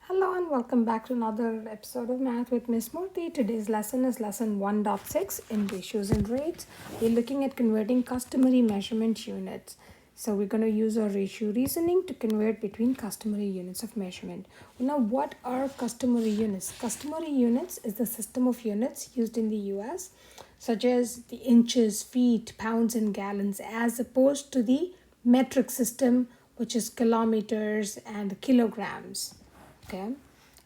Hello and welcome back to another episode of Math with Miss Murthy. Today's lesson is lesson 1.6 in ratios and rates. We're looking at converting customary measurement units. So we're going to use our ratio reasoning to convert between customary units of measurement. Now, what are customary units? Customary units is the system of units used in the US, such as the inches, feet, pounds, and gallons, as opposed to the metric system, which is kilometers and kilograms. Okay.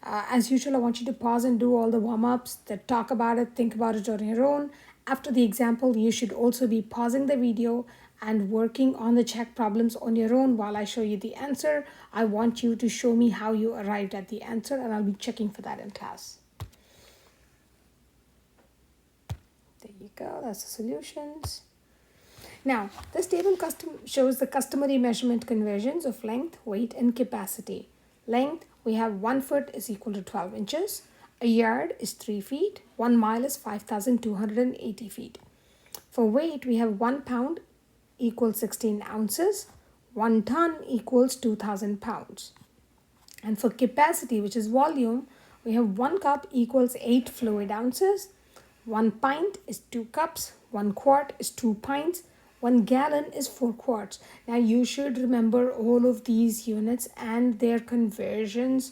As usual, I want you to pause and do all the warm-ups, that talk about it, think about it on your own. After the example, you should also be pausing the video and working on the check problems on your own while I show you the answer. I want you to show me how you arrived at the answer, and I'll be checking for that in class. There you go, that's the solutions. Now, this table shows the customary measurement conversions of length, weight, and capacity. Length, we have 1 foot is equal to 12 inches. A yard is 3 feet. 1 mile is 5,280 feet. For weight, we have 1 pound equals 16 ounces. 1 ton equals 2,000 pounds. And for capacity, which is volume, we have 1 cup equals 8 fluid ounces. 1 pint is 2 cups. 1 quart is 2 pints. 1 gallon is 4 quarts. Now you should remember all of these units and their conversions,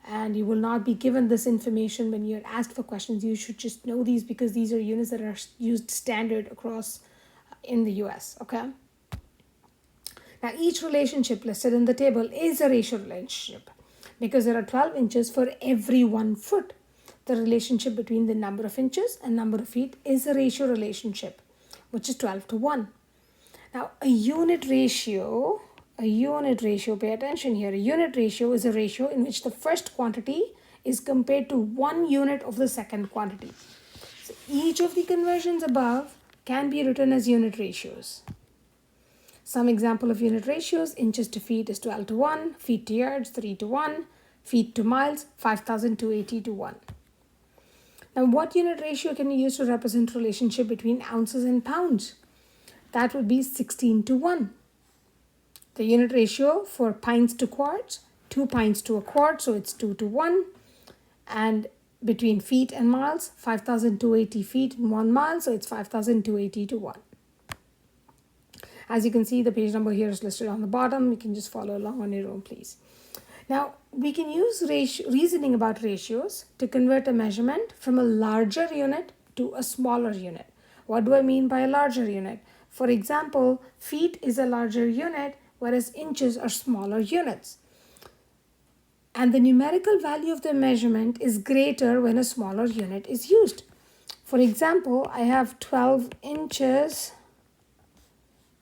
and you will not be given this information when you're asked for questions. You should just know these because these are units that are used standard across in the US, okay? Now each relationship listed in the table is a ratio relationship because there are 12 inches for every 1 foot. The relationship between the number of inches and number of feet is a ratio relationship, which is 12 to 1. Now, a unit ratio, pay attention here. A unit ratio is a ratio in which the first quantity is compared to 1 unit of the second quantity. So, each of the conversions above can be written as unit ratios. Some example of unit ratios: inches to feet is 12 to 1, feet to yards 3 to 1, feet to miles 5,280 to 1. Now, what unit ratio can you use to represent relationship between ounces and pounds? That would be 16 to 1. The unit ratio for pints to quarts, 2 pints to a quart, so it's 2 to 1. And between feet and miles, 5,280 feet in 1 mile, so it's 5,280 to 1. As you can see, the page number here is listed on the bottom. You can just follow along on your own, please. Now, we can use reasoning about ratios to convert a measurement from a larger unit to a smaller unit. What do I mean by a larger unit? For example, feet is a larger unit, whereas inches are smaller units. And the numerical value of the measurement is greater when a smaller unit is used. For example, I have 12 inches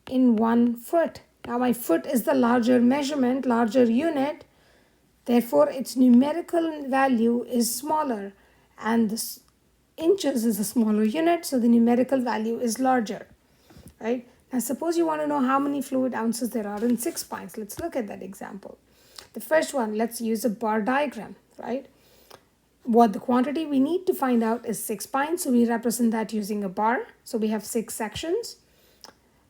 in 1 foot. Now my foot is the larger measurement, larger unit. Therefore, its numerical value is smaller, and the inches is a smaller unit, so the numerical value is larger. Right? Now suppose you want to know how many fluid ounces there are in 6 pints. Let's look at that example. The first one, let's use a bar diagram, right? What the quantity we need to find out is 6 pints, so we represent that using a bar. So we have 6 sections.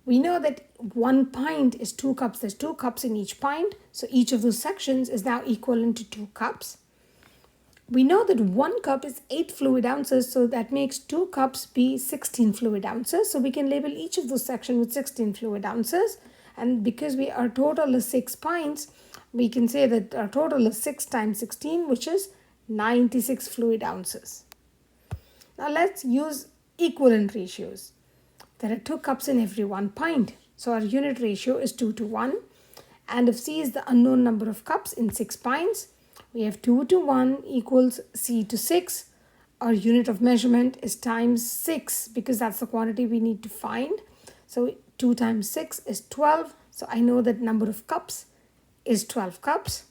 We know that 1 pint is 2 cups. There's 2 cups in each pint, so each of those sections is now equivalent to 2 cups. We know that 1 cup is 8 fluid ounces, so that makes 2 cups be 16 fluid ounces. So we can label each of those sections with 16 fluid ounces. And because our total is 6 pints, we can say that our total is 6 times 16, which is 96 fluid ounces. Now let's use equivalent ratios. There are 2 cups in every 1 pint. So our unit ratio is 2 to 1. And if C is the unknown number of cups in 6 pints, we have 2 to 1 equals C to 6. Our unit of measurement is times 6 because that's the quantity we need to find. So 2 times 6 is 12. So I know that number of cups is 12 cups.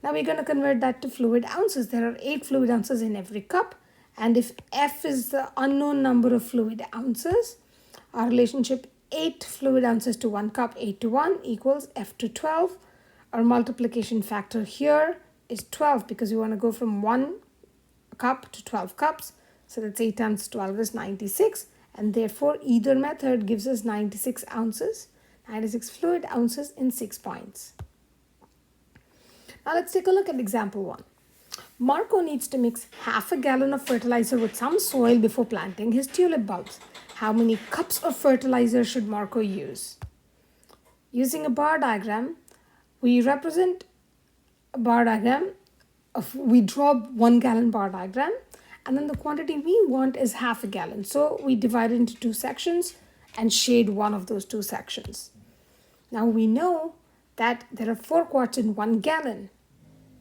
Now we're going to convert that to fluid ounces. There are 8 fluid ounces in every cup. And if F is the unknown number of fluid ounces, our relationship 8 fluid ounces to 1 cup, 8 to 1 equals F to 12. Our multiplication factor here is 12 because we want to go from 1 cup to 12 cups. So that's 8 times 12 is 96. And therefore, either method gives us 96 ounces, 96 fluid ounces in 6 pints. Now let's take a look at example 1. Marco needs to mix half a gallon of fertilizer with some soil before planting his tulip bulbs. How many cups of fertilizer should Marco use? Using a bar diagram, we represent a bar diagram we draw 1 gallon bar diagram, and then the quantity we want is half a gallon. So we divide it into 2 sections and shade one of those 2 sections. Now we know that there are 4 quarts in 1 gallon.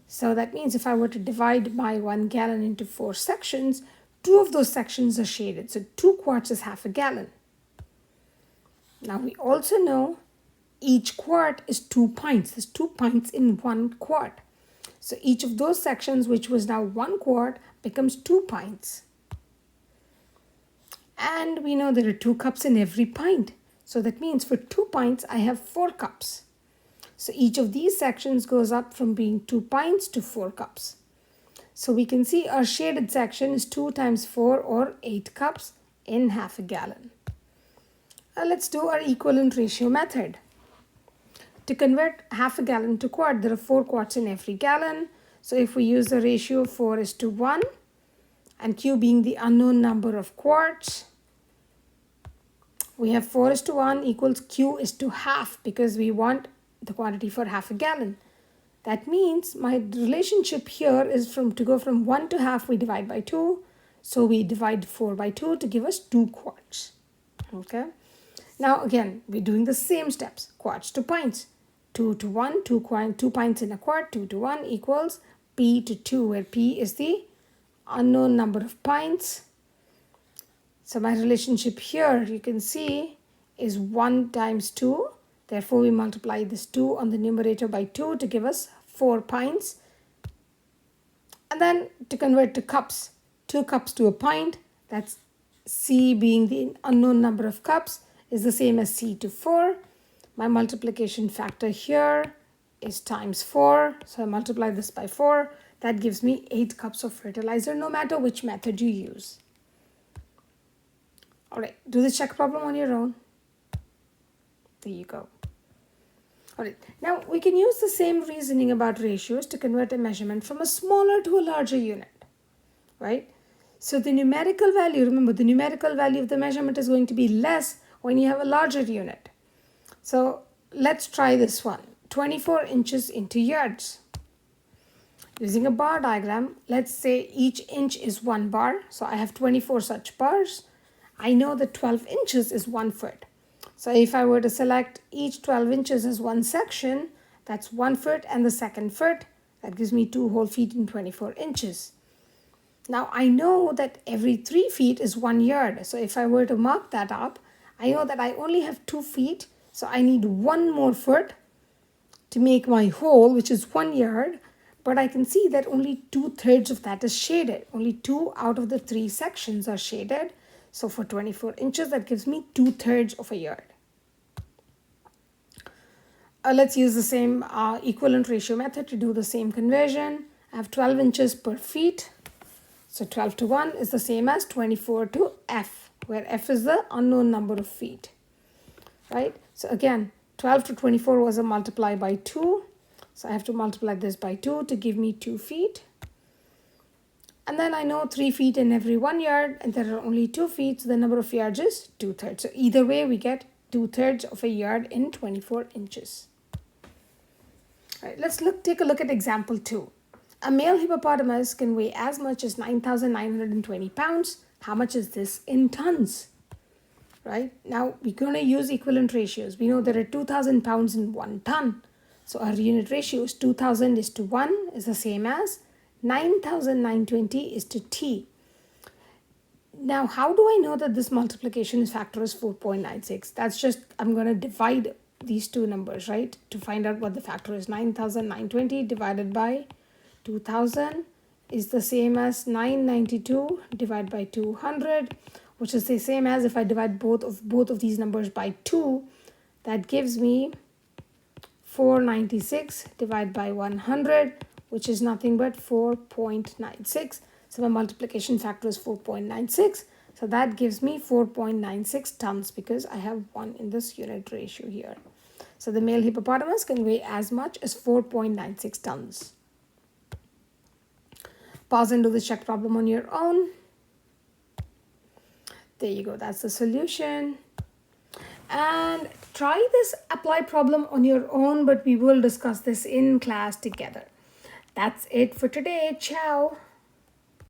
So that means if I were to divide my 1 gallon into 4 sections, 2 of those sections are shaded. So 2 quarts is half a gallon. Now we also know each quart is 2 pints. There's 2 pints in 1 quart. So each of those sections, which was now 1 quart, becomes 2 pints. And we know there are 2 cups in every pint. So that means for 2 pints, I have 4 cups. So each of these sections goes up from being 2 pints to 4 cups. So we can see our shaded section is 2 times 4 or 8 cups in half a gallon. Now let's do our equivalent ratio method. To convert half a gallon to quart, there are 4 quarts in every gallon. So if we use the ratio 4:1, and Q being the unknown number of quarts, we have 4:1 equals Q is to half because we want the quantity for half a gallon. That means my relationship here is to go from 1 to half, we divide by 2. So we divide 4 by 2 to give us 2 quarts. Okay. Now again, we're doing the same steps, quarts to pints. 2 to 1, 2 pints in a quart, 2 to 1 equals P to 2, where P is the unknown number of pints. So my relationship here, you can see, is 1 times 2. Therefore, we multiply this 2 on the numerator by 2 to give us 4 pints. And then to convert to cups, 2 cups to a pint, that's C being the unknown number of cups, is the same as C to 4. My multiplication factor here is times 4. So I multiply this by 4. That gives me 8 cups of fertilizer, no matter which method you use. All right, do the check problem on your own. There you go. All right, now we can use the same reasoning about ratios to convert a measurement from a smaller to a larger unit, right? So the numerical value, remember, the numerical value of the measurement is going to be less when you have a larger unit. So let's try this one, 24 inches into yards. Using a bar diagram, let's say each inch is 1 bar. So I have 24 such bars. I know that 12 inches is 1 foot. So if I were to select each 12 inches as one section, that's 1 foot and the second foot. That gives me 2 whole feet in 24 inches. Now I know that every 3 feet is 1 yard. So if I were to mark that up, I know that I only have 2 feet. So I need 1 more foot to make my hole, which is 1 yard. But I can see that only 2/3 of that is shaded. Only 2 out of the 3 sections are shaded. So for 24 inches, that gives me 2/3 of a yard. Let's use the same equivalent ratio method to do the same conversion. I have 12 inches per feet. So 12 to 1 is the same as 24 to F, where F is the unknown number of feet, right? So again, 12 to 24 was a multiply by 2. So I have to multiply this by 2 to give me 2 feet. And then I know 3 feet in every 1 yard, and there are only 2 feet, so the number of yards is 2/3. So either way, we get 2/3 of a yard in 24 inches. All right, let's take a look at example 2. A male hippopotamus can weigh as much as 9,920 pounds. How much is this in tons? Right? Now, we're going to use equivalent ratios. We know there are 2,000 pounds in 1 ton. So our unit ratio is 2,000 is to 1 is the same as 9,920 is to T. Now, how do I know that this multiplication factor is 4.96? That's just, I'm going to divide these two numbers, right? To find out what the factor is. 9,920 divided by 2,000 is the same as 992 divided by 200, which is the same as if I divide both of these numbers by 2, that gives me 496 divided by 100, which is nothing but 4.96. So my multiplication factor is 4.96. So that gives me 4.96 tons because I have 1 in this unit ratio here. So the male hippopotamus can weigh as much as 4.96 tons. Pause and do the check problem on your own. There you go, that's the solution. And try this apply problem on your own, but we will discuss this in class together. That's it for today. Ciao.